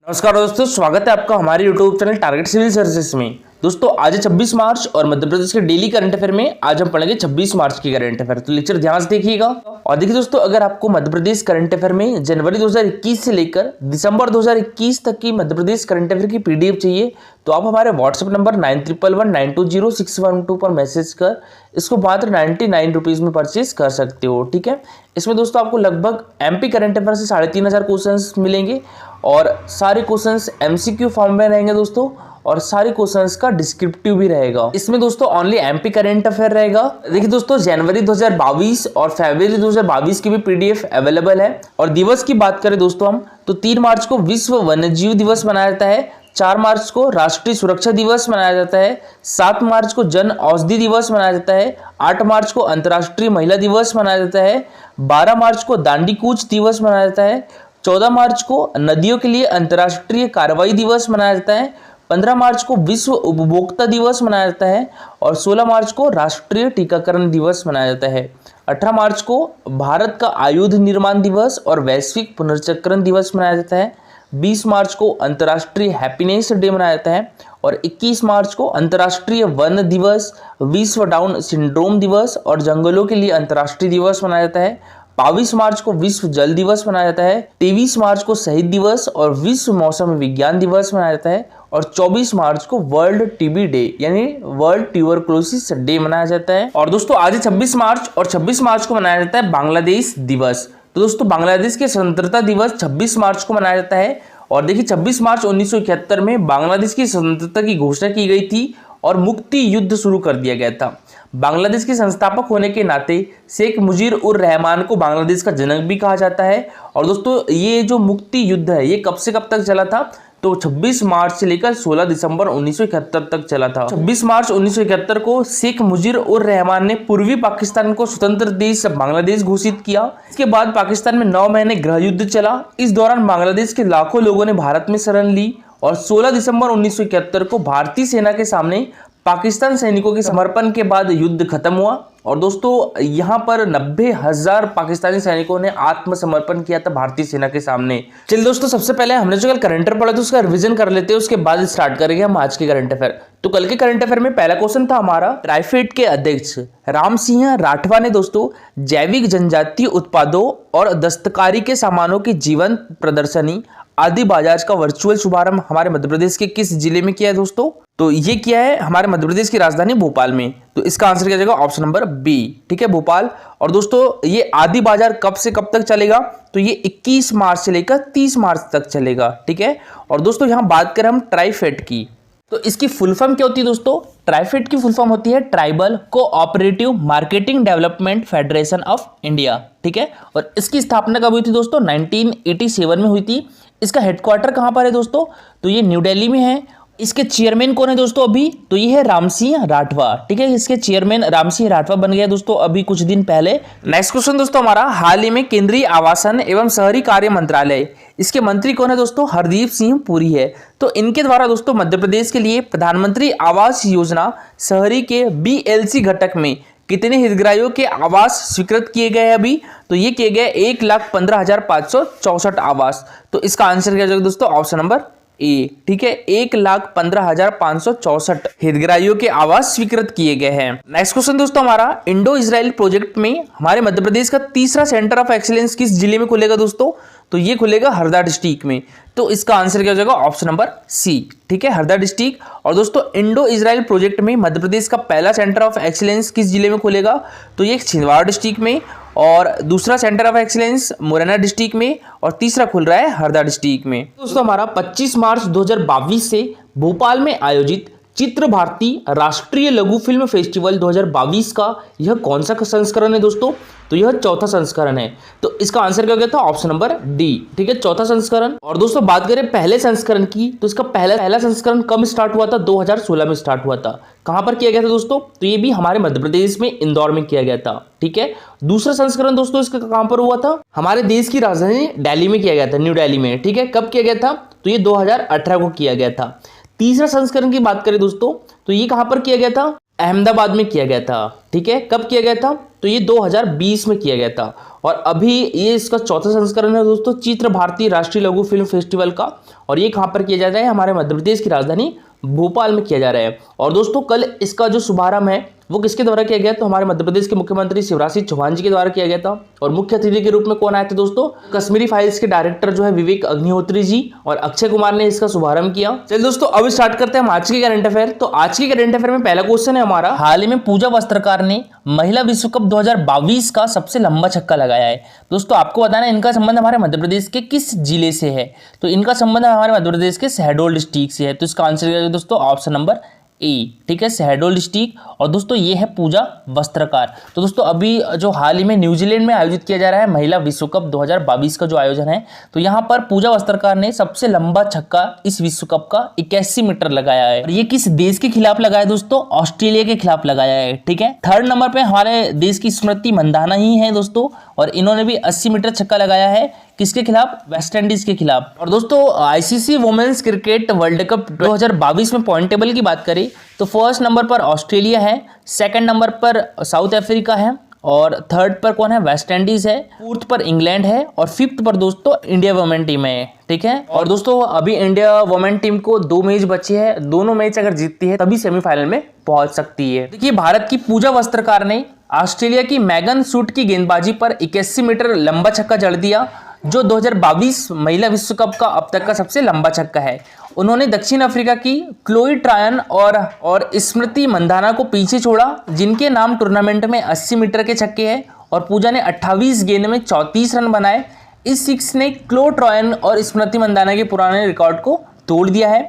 नमस्कार दोस्तों, स्वागत है आपका हमारे YouTube channel Target Civil Services में। दोस्तों आज है 26 मार्च और मध्य प्रदेश के डेली करंट अफेयर में आज हम पढ़ेंगे 26 मार्च की करंट अफेयर। तो लेक्चर ध्यान से देखिएगा। और देखिए दोस्तों, अगर आपको मध्य प्रदेश करंट अफेयर में जनवरी 2021 से लेकर दिसंबर 2021 तक की मध्य प्रदेश करंट अफेयर की पीडीएफ चाहिए तो आप हमारे व्हाट्सएप नंबर 9111920612 पर मैसेज कर इसको मात्र 99 रुपीज में परचेज कर सकते हो। ठीक है, इसमें दोस्तों आपको लगभग एमपी करंट अफेयर से 3500 क्वेश्चंस मिलेंगे और सारे क्वेश्चंस एमसीक्यू फॉर्म में रहेंगे दोस्तों, और सारे क्वेश्चंस का डिस्क्रिप्टिव भी रहेगा। इसमें दोस्तों ओनली एमपी करंट अफेयर रहेगा। देखिए दोस्तों, जनवरी 2022 और फरवरी 2022 की भी पीडीएफ अवेलेबल है। और दिवस की बात करें दोस्तों हम तो 3 मार्च को विश्व वन्यजीव दिवस मनाया जाता है, 4 मार्च को राष्ट्रीय सुरक्षा दिवस मनाया जाता है, 7 मार्च को जन औषधि दिवस मनाया जाता है, 8 मार्च को अंतर्राष्ट्रीय महिला दिवस मनाया जाता है, 12 मार्च को दांडी कूच दिवस मनाया जाता है, 14 मार्च को नदियों के लिए अंतर्राष्ट्रीय कार्रवाई दिवस मनाया जाता है, 15 मार्च को विश्व उपभोक्ता दिवस मनाया जाता है और 16 मार्च को राष्ट्रीय टीकाकरण दिवस मनाया जाता है। 18 मार्च को भारत का आयुध निर्माण दिवस और वैश्विक पुनर्चक्रण दिवस मनाया जाता है। 20 मार्च को अंतर्राष्ट्रीय हैप्पीनेस डे मनाया जाता है और 21 मार्च को अंतर्राष्ट्रीय वन दिवस, विश्व डाउन सिंड्रोम दिवस और जंगलों के लिए अंतर्राष्ट्रीय दिवस मनाया जाता है। 22 मार्च को विश्व जल दिवस मनाया जाता है। 23 मार्च को शहीद दिवस और विश्व मौसम विज्ञान दिवस मनाया जाता है और 24 मार्च को वर्ल्ड टीबी डे यानी वर्ल्ड ट्यूबरकुलोसिस डे मनाया जाता है। और दोस्तों आज है 26 मार्च और 26 मार्च को मनाया जाता है बांग्लादेश दिवस। तो दोस्तों बांग्लादेश के स्वतंत्रता दिवस 26 मार्च को मनाया जाता है। और देखिए 26 मार्च 1971 में बांग्लादेश की स्वतंत्रता की घोषणा की गई थी और मुक्ति युद्ध शुरू कर दिया गया था। बांग्लादेश के संस्थापक होने के नाते शेख मुजीर उर रहमान को बांग्लादेश का जनक भी कहा जाता है। और दोस्तों ये जो मुक्ति युद्ध है ये कब से कब तक चला था तो 26 मार्च से लेकर 16 दिसंबर 1971 तक चला था। 26 मार्च 1971 को शेख मुजीर उर रहमान ने पूर्वी पाकिस्तान को स्वतंत्र देश बांग्लादेश घोषित किया। इसके बाद पाकिस्तान में 9 महीने गृह युद्ध चला। इस दौरान बांग्लादेश के लाखों लोगों ने भारत में शरण ली और 16 दिसंबर 1971 को भारतीय सेना के सामने पाकिस्तान सैनिकों के समर्पण के बाद युद्ध खत्म हुआ। और दोस्तों यहाँ पर 90,000 पाकिस्तानी सैनिकों ने आत्मसमर्पण किया था भारतीय सेना के सामने। चलिए दोस्तों, सबसे पहले हमने जो कल करंट अफेयर पढ़ा था उसका रिवीजन कर लेते हैं, उसके बाद स्टार्ट करेंगे हम आज के करंट अफेयर। तो कल के करंट अफेयर में पहला क्वेश्चन था हमारा, ट्राइफेड के अध्यक्ष राम सिंह राठवा ने दोस्तों जैविक जनजातीय उत्पादों और दस्तकारी के सामानों की जीवंत प्रदर्शनी आदि बाजार का वर्चुअल शुभारंभ हमारे मध्य प्रदेश के किस जिले में किया है दोस्तों? तो ये किया है हमारे मध्य प्रदेश की राजधानी भोपाल में। तो इसका आंसर क्या जाएगा? Option number B. ठीक है, भोपाल। और दोस्तों ये आदि बाजार कब से कब तक चलेगा? तो ये 21 मार्च से लेकर 30 मार्च तक चलेगा। ठीक है, और दोस्तों यहाँ बात करें हम ट्राइफेड की तो इसकी फुल फॉर्म क्या होती है दोस्तों? ट्राइफेड की फुल फॉर्म होती है tribal cooperative marketing development federation of India. ठीक है, और इसकी स्थापना कब हुई थी दोस्तों? 1987 में हुई थी। इसका हेडक्वार्टर कहां पर है दोस्तों? तो ये न्यू दिल्ली में है। इसके चेयरमैन कौन है दोस्तों अभी? तो ये है राम सिंह राठवा। ठीक है, इसके चेयरमैन राम सिंह राठवा बन गया दोस्तों अभी कुछ दिन पहले। नेक्स्ट क्वेश्चन दोस्तों हमारा, हाल ही में केंद्रीय आवासन एवं शहरी कार्य मंत्रालय इसके मंत्री कौन है दोस्तों? हरदीप सिंह पुरी है। तो इनके द्वारा दोस्तों मध्य प्रदेश के लिए प्रधानमंत्री आवास योजना शहरी के बीएलसी घटक में कितने हितग्राहियों के आवास स्वीकृत किए गए हैं अभी? तो ये किए गए 1,15,564 आवास। तो इसका आंसर क्या जाएगा दोस्तों? Option number A. ठीक है, 1,15,564 हितग्राहियों के आवास स्वीकृत किए गए हैं। नेक्स्ट क्वेश्चन दोस्तों हमारा, इंडो इजराइल प्रोजेक्ट में हमारे मध्य प्रदेश का तीसरा सेंटर ऑफ एक्सीलेंस किस जिले में खुलेगा दोस्तों? तो ये खुलेगा हरदा डिस्ट्रिक्ट में। तो इसका आंसर क्या हो जाएगा? Option number C. ठीक है, हरदा डिस्ट्रिक्ट। और दोस्तों इंडो इजराइल प्रोजेक्ट में मध्य प्रदेश का पहला सेंटर ऑफ एक्सीलेंस किस जिले में खुलेगा? तो ये छिंदवाड़ा डिस्ट्रिक्ट में, और दूसरा centre of excellence Morena district में, और तीसरा खुल रहा है हरदा डिस्ट्रिक्ट में। दोस्तों हमारा 25 मार्च 2022 से भोपाल में आयोजित चित्र भारती राष्ट्रीय लघु फिल्म फेस्टिवल 2022 का यह कौन सा संस्करण है दोस्तों? तो यह चौथा संस्करण है। तो इसका आंसर क्या हो गया था? Option number D. ठीक है, चौथा संस्करण। और दोस्तों बात करें पहले संस्करण की तो इसका पहला संस्करण कब स्टार्ट हुआ था? 2016 में स्टार्ट हुआ था। कहां पर किया गया था दोस्तों? तो ये भी हमारे मध्य प्रदेश में इंदौर में किया गया था। ठीक है, दूसरा संस्करण दोस्तों इसका कहां पर हुआ था? हमारे देश की राजधानी दिल्ली में किया गया था, न्यू दिल्ली में। ठीक है, कब किया गया था? तो ये 2018 को किया गया था। तीसरा संस्करण की बात करें दोस्तों तो ये कहां पर किया गया था? अहमदाबाद में किया गया था। ठीक है, कब किया गया था? तो ये 2020 में किया गया था। और अभी ये इसका चौथा संस्करण है दोस्तों चित्र भारती राष्ट्रीय लघु फिल्म फेस्टिवल का। और ये कहाँ पर किया जा रहा है, हमारे मध्य प्रदेश की राजधानी भोपाल में किया जा रहा है। और दोस्तों कल इसका जो शुभारंभ है वो किसके द्वारा किया गया, तो हमारे मध्य प्रदेश के मुख्यमंत्री शिवराज सिंह चौहान जी के द्वारा किया गया था। और मुख्य अतिथि के रूप में कौन आए थे दोस्तों, कश्मीरी फाइल्स के डायरेक्टर जो है विवेक अग्निहोत्री जी और अक्षय कुमार ने इसका शुभारंभ किया। चलिए दोस्तों अब स्टार्ट करते हैं हम आज के करंट अफेयर। तो आज के करंट अफेयर में पहला क्वेश्चन है हमारा, हाल ही में पूजा वस्त्रकार ने महिला विश्व कप 2022 का सबसे लंबा छक्का लगाया है। दोस्तों आपको बताना है इनका संबंध हमारे मध्य प्रदेश के किस जिले से है, तो इनका संबंध हमारे मध्य प्रदेश के शहडोल डिस्ट्रिक्ट से है। तो इसका आंसर है दोस्तों ऑप्शन नंबर ए, ठीक है, शहडोल डिस्ट्रिक्ट। और दोस्तों ये है पूजा वस्त्रकार। तो दोस्तों अभी जो हाल ही में न्यूजीलैंड में आयोजित किया जा रहा है महिला विश्व कप 2022 का जो आयोजन है, तो यहाँ पर पूजा वस्त्रकार ने सबसे लंबा छक्का इस विश्व कप का 81 मीटर लगाया है। और ये किस देश के खिलाफ लगाया है दोस्तों, ऑस्ट्रेलिया के खिलाफ लगाया है, ठीक है। थर्ड नंबर पे हमारे देश की स्मृति मंदाना ही है दोस्तों, और इन्होंने भी 80 मीटर छक्का लगाया है, किसके खिलाफ, वेस्ट इंडीज के खिलाफ। और दोस्तों ICC women's cricket world cup 2022 में पॉइंट टेबल की बात करें तो फर्स्ट नंबर पर ऑस्ट्रेलिया है, सेकंड नंबर पर साउथ अफ्रीका है, और थर्ड पर कौन है, वेस्ट इंडीज है, फोर्थ पर इंग्लैंड है, और फिफ्थ पर दोस्तों इंडिया वुमेन टीम है, ठीक है। और दोस्तों अभी इंडिया वुमेन टीम को 2 मैच बचे हैं, दोनों मैच अगर जीतती है तभी सेमीफाइनल में पहुंच सकती है। देखिए भारत की पूजा वस्त्रकार ने ऑस्ट्रेलिया की मैगन सूट की गेंदबाजी पर 81 मीटर लंबा छक्का जड़ दिया, जो 2022 महिला विश्व कप का अब तक का सबसे लंबा छक्का है। उन्होंने दक्षिण अफ्रीका की क्लोई ट्रायन और स्मृति मंदाना को पीछे छोड़ा, जिनके नाम टूर्नामेंट में 80 मीटर के छक्के हैं। और पूजा ने 28 गेंद में 34 रन बनाए। इस सिक्स ने क्लो ट्रायन और स्मृति मंदाना के पुराने रिकॉर्ड को तोड़ दिया है।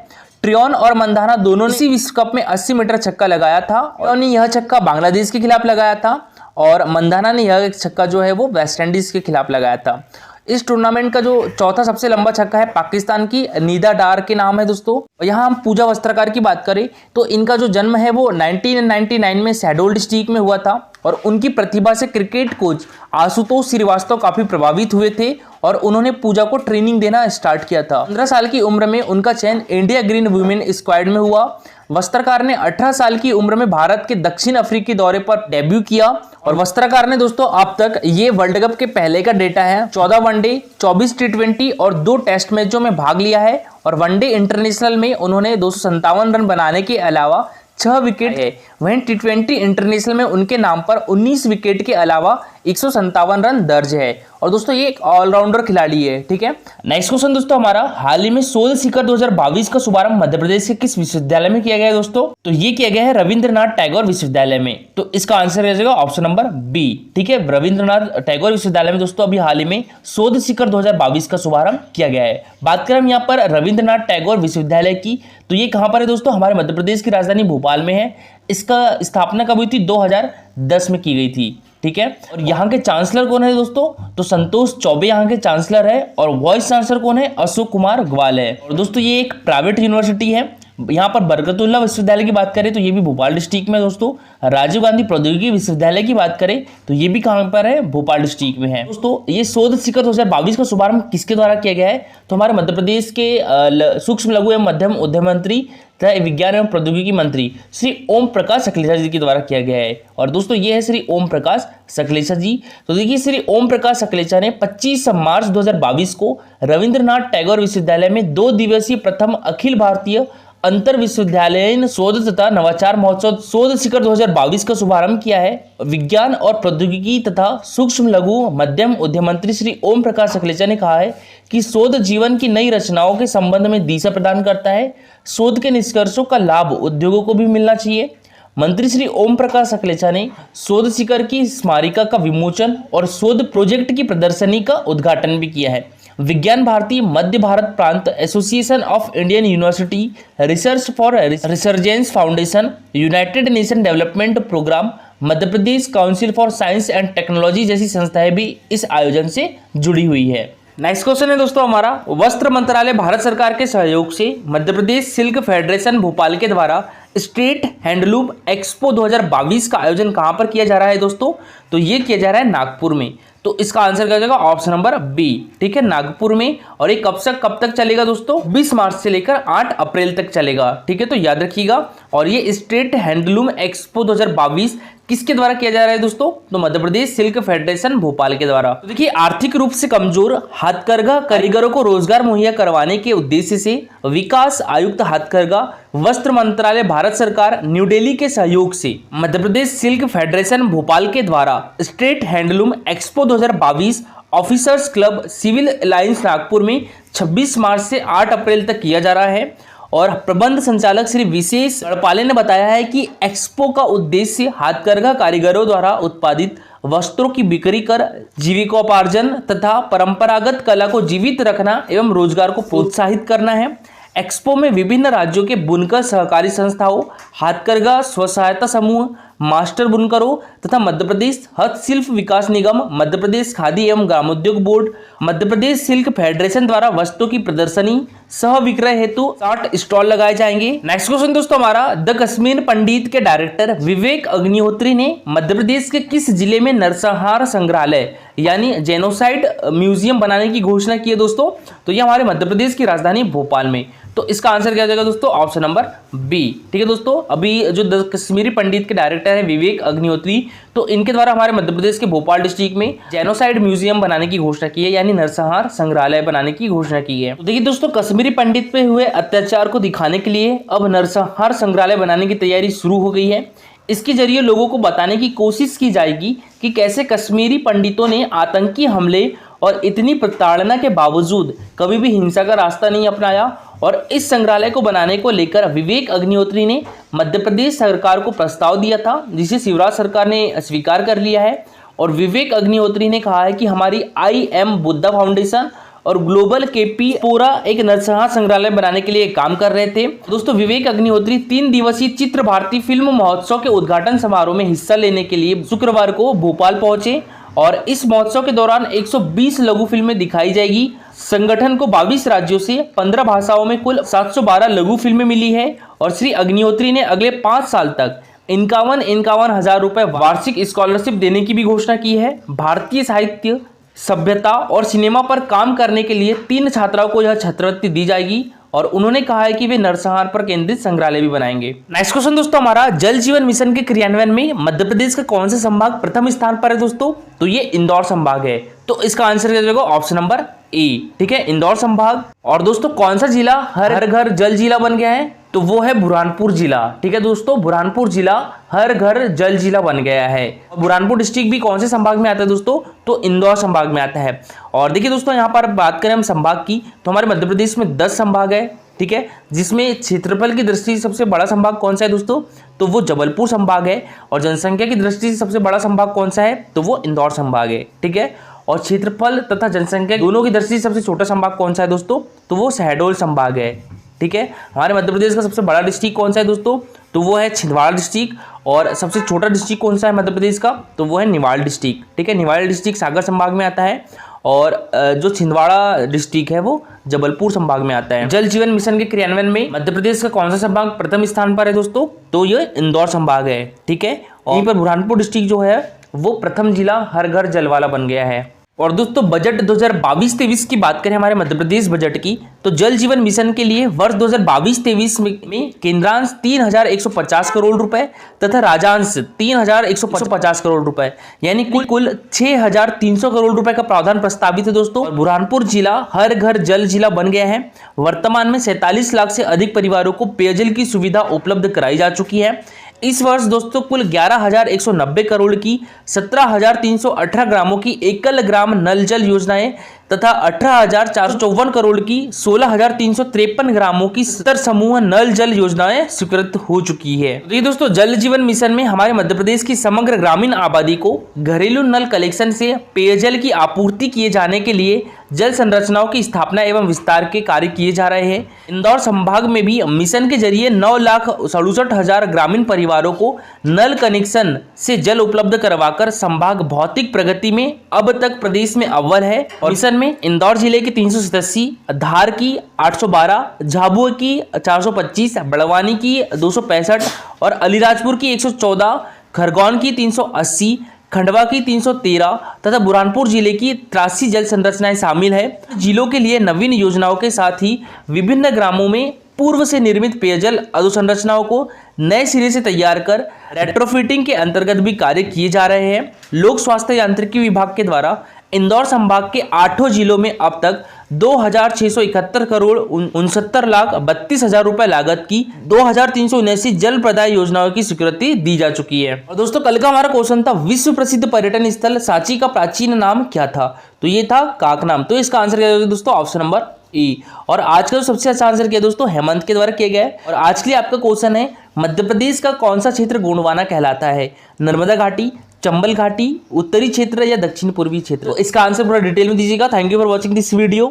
ट्रियन और मंदाना दोनों ने इसी विश्व कप में 80 मीटर छक्का लगाया था। उन्होंने यह छक्का बांग्लादेश के खिलाफ लगाया था, और मंदाना ने यह छक्का जो है वो वेस्ट इंडीज के खिलाफ लगाया था। इस टूर्नामेंट का जो चौथा सबसे लंबा छक्का है पाकिस्तान की नीदा डार के नाम है दोस्तों। यहाँ हम पूजा वस्त्रकार की बात करें तो इनका जो जन्म है वो 1999 में शहडोल डिस्ट्रिक्ट में हुआ था, और उनकी प्रतिभा से क्रिकेट कोच आशुतोष श्रीवास्तव काफी प्रभावित हुए थे, और उन्होंने पूजा को ट्रेनिंग देना स्टार्ट किया था। 15 साल की उम्र में उनका चयन इंडिया ग्रीन वुमेन स्क्वाड में हुआ। वस्त्रकार ने 18 साल की उम्र में भारत के दक्षिण अफ्रीकी दौरे पर डेब्यू किया। और वस्त्रकार ने दोस्तों अब तक ये वर्ल्ड कप के पहले का डेटा है 14 वनडे, 24 टी20 और 2 टेस्ट मैचों में भाग लिया है। और वनडे इंटरनेशनल में उन्होंने 257 रन बनाने के अलावा 6 विकेट है। वहीं टी20 इंटरनेशनल में उनके नाम पर 19 विकेट के अलावा 157 रन दर्ज है। और दोस्तों ये एक ऑलराउंडर खिलाड़ी है, ठीक है। नेक्स्ट क्वेश्चन दोस्तों हमारा, हाल ही में शोध शिखर 2022 का शुभारंभ मध्य प्रदेश के किस विश्वविद्यालय में किया गया है दोस्तों, तो ये किया गया है रविंद्रनाथ टैगोर विश्वविद्यालय में। तो इसका आंसर हो जाएगा ऑप्शन नंबर बी, ठीक है, रविंद्रनाथ टैगोर विश्वविद्यालय में दोस्तों अभी हाल ही में शोध शिखर 2022 का शुभारंभ किया गया है। बात करें हम यहाँ पर रविंद्रनाथ टैगोर विश्वविद्यालय की, तो ये कहाँ पर है दोस्तों, हमारे मध्य प्रदेश की राजधानी भोपाल में है। इसका स्थापना कब हुई थी, 2010 में की गई थी, ठीक है। और यहाँ के चांसलर कौन है दोस्तों, तो संतोष चौबे यहाँ के चांसलर है, और वाइस चांसलर कौन है, अशोक कुमार ग्वाल है। और दोस्तों ये एक प्राइवेट यूनिवर्सिटी है। यहाँ पर बरकतुल्लाह विश्वविद्यालय की बात करें तो ये भी भोपाल डिस्ट्रिक्ट में दोस्तों। राजीव गांधी प्रौद्योगिकी विश्वविद्यालय की बात करें तो ये भी कहाँ पर है, भोपाल डिस्ट्रिक्ट में है दोस्तों। ये शोध शिखर 2022 का शुभारंभ किसके द्वारा किया गया है, तो हमारे मध्य प्रदेश के सूक्ष्म लघु एवं मध्यम उद्यम मंत्री तथा विज्ञान एवं प्रौद्योगिकी मंत्री श्री ओम प्रकाश सकलेचा जी के द्वारा किया गया है। और दोस्तों ये है श्री ओम प्रकाश सकलेचा जी। तो देखिए श्री ओम प्रकाश सकलेचा ने 25 मार्च 2022 को रविंद्रनाथ टैगोर विश्वविद्यालय में 2 दिवसीय प्रथम अखिल भारतीय अंतर विश्वविद्यालयीन शोध तथा नवाचार महोत्सव शोध शिखर 2022 का शुभारंभ किया है। विज्ञान और प्रौद्योगिकी तथा सूक्ष्म लघु मध्यम उद्यम मंत्री श्री ओम प्रकाश सकलेचा ने कहा है कि शोध जीवन की नई रचनाओं के संबंध में दिशा प्रदान करता है। शोध के निष्कर्षों का लाभ उद्योगों को भी मिलना चाहिए। मंत्री श्री ओम प्रकाश सकलेचा ने शोध शिखर की स्मारिका का विमोचन और शोध प्रोजेक्ट की प्रदर्शनी का उद्घाटन भी किया है। विज्ञान Bharti Madhya Bharat Prant association of Indian university research for resurgence foundation United Nation development programme Madhya Pradesh council for science and technology जैसी संस्थाएं भी इस आयोजन से जुड़ी हुई है। नेक्स्ट क्वेश्चन है दोस्तों हमारा, वस्त्र मंत्रालय भारत सरकार के सहयोग से मध्य प्रदेश सिल्क फेडरेशन भोपाल के द्वारा स्टेट हैंडलूम एक्सपो 2022 का आयोजन कहां पर किया जा रहा है दोस्तों, तो ये किया जा रहा है नागपुर में। तो इसका आंसर क्या जाएगा, ऑप्शन नंबर बी, ठीक है, नागपुर में। और ये कब तक चलेगा दोस्तों, 20 मार्च से लेकर 8 अप्रैल तक चलेगा, ठीक है, तो याद रखिएगा। और ये स्टेट हैंडलूम एक्सपो 2022 किसके द्वारा किया जा रहा है दोस्तों? तो मध्य प्रदेश सिल्क फेडरेशन भोपाल के द्वारा। तो देखिए, आर्थिक रूप से कमजोर हाथकरघा कारीगरों को रोजगार मुहैया करवाने के उद्देश्य से विकास आयुक्त हाथकरघा वस्त्र मंत्रालय भारत सरकार न्यू दिल्ली के सहयोग से मध्य प्रदेश सिल्क फेडरेशन भोपाल के द्वारा state handloom expo 2022 officers club civil lines Nagpur में 26 मार्च से 8 अप्रैल तक किया जा रहा है। और प्रबंध संचालक श्री विशेष गढ़पाले ने बताया है कि एक्सपो का उद्देश्य हाथकरघा कारीगरों द्वारा उत्पादित वस्त्रों की बिक्री कर जीविकोपार्जन तथा परंपरागत कला को जीवित रखना एवं रोजगार को प्रोत्साहित करना है। एक्सपो में विभिन्न राज्यों के बुनकर सहकारी संस्थाओं, हाथकरघा स्व सहायता समूह, मास्टर बुनकरों तथा मध्य प्रदेश हस्तशिल्प विकास निगम, मध्य प्रदेश खादी एवं ग्रामोद्योग बोर्ड, मध्य प्रदेश सिल्क फेडरेशन द्वारा वस्तुओं की प्रदर्शनी सह विक्रय हेतु 60 स्टॉल लगाए जाएंगे। नेक्स्ट क्वेश्चन दोस्तों हमारा, द कश्मीर पंडित के डायरेक्टर विवेक अग्निहोत्री ने मध्य प्रदेश के किस जिले में नरसंहार संग्रहालय यानी जेनोसाइड म्यूजियम बनाने की घोषणा की है दोस्तों? तो ये हमारे मध्य प्रदेश की राजधानी भोपाल में। तो इसका आंसर क्या जाएगा दोस्तों? Option number B. ठीक है दोस्तों, अभी जो द कश्मीरी पंडित के डायरेक्टर है विवेक अग्निहोत्री, तो इनके द्वारा हमारे मध्य प्रदेश के भोपाल डिस्ट्रिक्ट में जेनोसाइड म्यूजियम बनाने की घोषणा की है, यानी नरसंहार संग्रहालय बनाने की घोषणा की है। तो देखिए दोस्तों, कश्मीरी पंडित पे हुए अत्याचार को दिखाने के लिए अब नरसंहार संग्रहालय बनाने की तैयारी शुरू हो गई है। इसके जरिए लोगों को बताने की कोशिश की जाएगी कि कैसे कश्मीरी पंडितों ने आतंकी हमले और इतनी प्रताड़ना के बावजूद कभी भी हिंसा का रास्ता नहीं अपनाया। और इस संग्रहालय को बनाने को लेकर विवेक अग्निहोत्री ने मध्य प्रदेश सरकार को प्रस्ताव दिया था, जिसे शिवराज सरकार ने स्वीकार कर लिया है। और विवेक अग्निहोत्री ने कहा है कि हमारी IM बुद्धा फाउंडेशन और ग्लोबल KP पूरा एक नरसंहार संग्रहालय बनाने के लिए काम कर रहे थे। दोस्तों, विवेक अग्निहोत्री 3 दिवसीय चित्र भारती फिल्म महोत्सव के उद्घाटन समारोह में हिस्सा लेने के लिए शुक्रवार को भोपाल पहुंचे और इस महोत्सव के दौरान 120 लघु फिल्में दिखाई जाएगी। संगठन को 22 राज्यों से 15 भाषाओं में कुल 712 लघु फिल्में मिली है। और श्री अग्निहोत्री ने अगले 5 साल तक 51 हजार रुपए वार्षिक स्कॉलरशिप देने की भी घोषणा की है। भारतीय साहित्य, सभ्यता और सिनेमा पर काम करने के लिए 3 छात्राओं को यह छात्रवृत्ति दी जाएगी। और उन्होंने कहा है कि वे नरसंहार पर केंद्रित संग्रहालय भी बनाएंगे। नेक्स्ट क्वेश्चन दोस्तों हमारा, जल जीवन मिशन के क्रियान्वयन में मध्य प्रदेश का कौन सा संभाग प्रथम स्थान पर है दोस्तों? तो ये इंदौर संभाग है। तो इसका आंसर क्या जाएगा? Option number A. ठीक है, इंदौर संभाग। और दोस्तों, कौन सा जिला हर घर जल जिला बन गया है? तो वो है बुरहानपुर जिला। ठीक है दोस्तों, बुरहानपुर जिला हर घर जल जिला बन गया है। बुरहानपुर डिस्ट्रिक्ट भी कौन से संभाग में आता है दोस्तों? तो इंदौर संभाग में आता है। और देखिए दोस्तों, यहाँ पर बात करें हम संभाग की, तो हमारे मध्य प्रदेश में 10 संभाग है। ठीक है, जिसमें क्षेत्रफल की दृष्टि से सबसे बड़ा संभाग कौन सा है दोस्तों? तो वो जबलपुर संभाग है। और जनसंख्या की दृष्टि से सबसे बड़ा संभाग कौन सा है? तो वो इंदौर संभाग है। ठीक है, और क्षेत्रफल तथा जनसंख्या दोनों की दृष्टि से सबसे छोटा संभाग कौन सा है दोस्तों? तो वो शहडोल संभाग है। ठीक है, हमारे मध्य प्रदेश का सबसे बड़ा डिस्ट्रिक्ट कौन सा है दोस्तों? तो वो है छिंदवाड़ा डिस्ट्रिक्ट। और सबसे छोटा डिस्ट्रिक्ट कौन सा है मध्य प्रदेश का? तो वो है निवाड़ डिस्ट्रिक्ट। ठीक है, निवाड़ डिस्ट्रिक्ट सागर संभाग में आता है। और जो छिंदवाड़ा डिस्ट्रिक्ट है वो जबलपुर संभाग में आता है। जल जीवन मिशन के क्रियान्वयन में मध्य प्रदेश का कौन सा संभाग प्रथम स्थान पर है दोस्तों? तो ये इंदौर संभाग है। ठीक है, और यहीं पर बुरहानपुर डिस्ट्रिक्ट जो है वो प्रथम जिला हर घर जल वाला बन गया है। और दोस्तों, बजट 2022-23 की बात करें हमारे मध्य प्रदेश बजट की, तो जल जीवन मिशन के लिए वर्ष 2022-23 में केंद्रांश 3150 करोड़ रुपए तथा राज्यांश 3150 करोड़ रुपए, यानी कुल 6300 करोड़ रुपए का प्रावधान प्रस्तावित है दोस्तों। बुरहानपुर जिला हर घर जल जिला बन गया है। वर्तमान में 47 लाख से अधिक परिवारों को पेयजल की सुविधा उपलब्ध कराई जा चुकी है। इस वर्ष दोस्तों कुल 11,190 करोड़ की 17,318 ग्रामों की एकल ग्राम नल जल योजनाएं तथा 18,454 करोड़ की 16,353 ग्रामों की 70 समूह नल जल योजनाएं स्वीकृत हो चुकी है। तो ये दोस्तों, जल जीवन मिशन में हमारे मध्य प्रदेश की समग्र ग्रामीण आबादी को घरेलू नल कलेक्शन से पेयजल की आपूर्ति किए जाने के लिए जल संरचनाओं की स्थापना एवं विस्तार के कार्य किए जा रहे हैं। इंदौर संभाग में भी मिशन के जरिए 9,67,000 ग्रामीण परिवारों को नल कनेक्शन से जल उपलब्ध करवाकर संभाग भौतिक प्रगति में अब तक प्रदेश में अव्वल है। और मिशन में इंदौर जिले की 387, धार की 812, झाबुआ की 425, बड़वानी की 265 और अलीराजपुर की 114, खरगोन की 380, खंडवा की 313 तथा बुरहानपुर जिले की 83 जल संरचनाएं शामिल है। जिलों के लिए नवीन योजनाओं के साथ ही विभिन्न ग्रामों में पूर्व से निर्मित पेयजल अधोसंरचनाओं को नए सिरे से तैयार कर रेट्रोफिटिंग के अंतर्गत भी कार्य किए जा रहे हैं। लोक स्वास्थ्य यांत्रिकी विभाग के द्वारा इंदौर संभाग के 8 जिलों में अब तक 2,671 करोड़ 69,32,000 रुपए लागत की 2,379 जल प्रदाय योजनाओं की स्वीकृति दी जा चुकी है। और दोस्तों कल का हमारा क्वेश्चन था विश्व प्रसिद्ध पर्यटन स्थल सांची का प्राचीन नाम क्या था? तो ये था काकनाम। तो इसका आंसर क्या होगा दोस्तों? ऑप्शन नंबर ई। और आज का जो सबसे अच्छा आंसर किया दोस्तों हेमंत के द्वारा किया गया है। और आज के लिए आपका क्वेश्चन है मध्य प्रदेश का कौन सा क्षेत्र गोंडवाना कहलाता है? नर्मदा घाटी, चंबल घाटी, उत्तरी क्षेत्र या दक्षिण पूर्वी क्षेत्र? तो इसका आंसर पूरा डिटेल में दीजिएगा। Thank you for watching this video.